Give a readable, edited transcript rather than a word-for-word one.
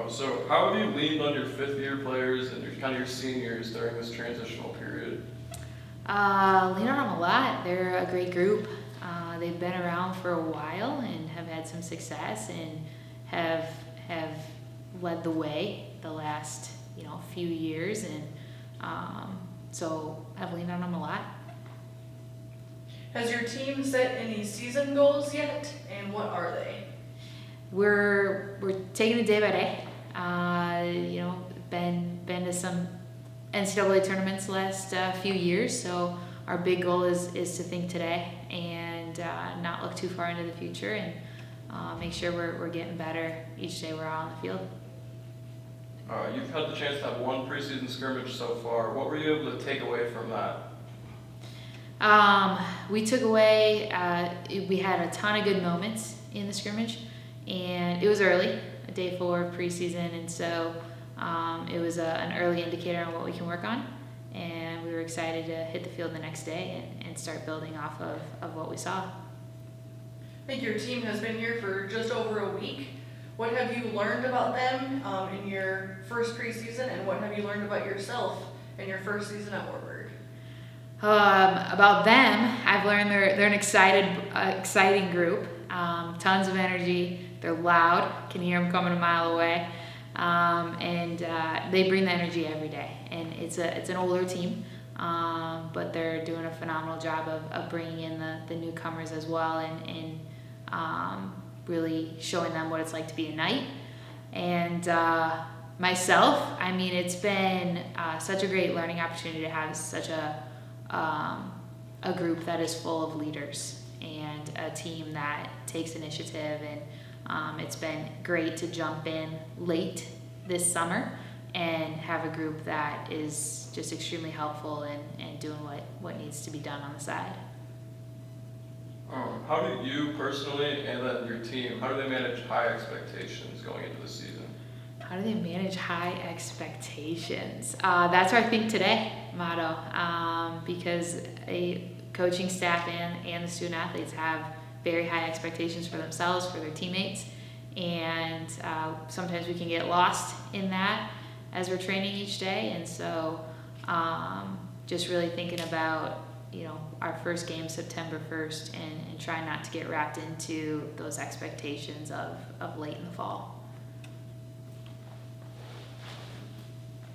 So how have you leaned on your fifth-year players and your seniors during this transitional period? Lean on them a lot. They're a great group. They've been around for a while and have had some success and have led the way the last few years, and so I've leaned on them a lot. Has your team set any season goals yet, and what are they? We're taking it day by day. Been to some NCAA tournaments the last few years, so our big goal is to think today and not look too far into the future, and make sure we're getting better each day we're out on the field. You've had the chance to have one preseason scrimmage so far. What were you able to take away from that? We took away, we had a ton of good moments in the scrimmage, and it was early, day 4 of preseason, and so it was an early indicator on what we can work on, and we were excited to hit the field the next day and start building off of what we saw. I think your team has been here for just over a week. What have you learned about them in your first preseason, and what have you learned about yourself in your first season at Wartburg? About them, I've learned they're an exciting group. Tons of energy. They're loud. Can hear them coming a mile away, and they bring the energy every day. And it's an older team, but they're doing a phenomenal job of bringing in the newcomers as well, and really showing them what it's like to be a Knight. And myself, I mean, it's been such a great learning opportunity to have such a group that is full of leaders and a team that takes initiative, and it's been great to jump in late this summer and have a group that is just extremely helpful and doing what needs to be done on the side. How do you personally and then your team, how do they manage high expectations going into the season? How do they manage high expectations? That's our Think Today motto, because a coaching staff and the student athletes have very high expectations for themselves, for their teammates, and sometimes we can get lost in that as we're training each day, and so just really thinking about our first game September 1st and trying not to get wrapped into those expectations of late in the fall.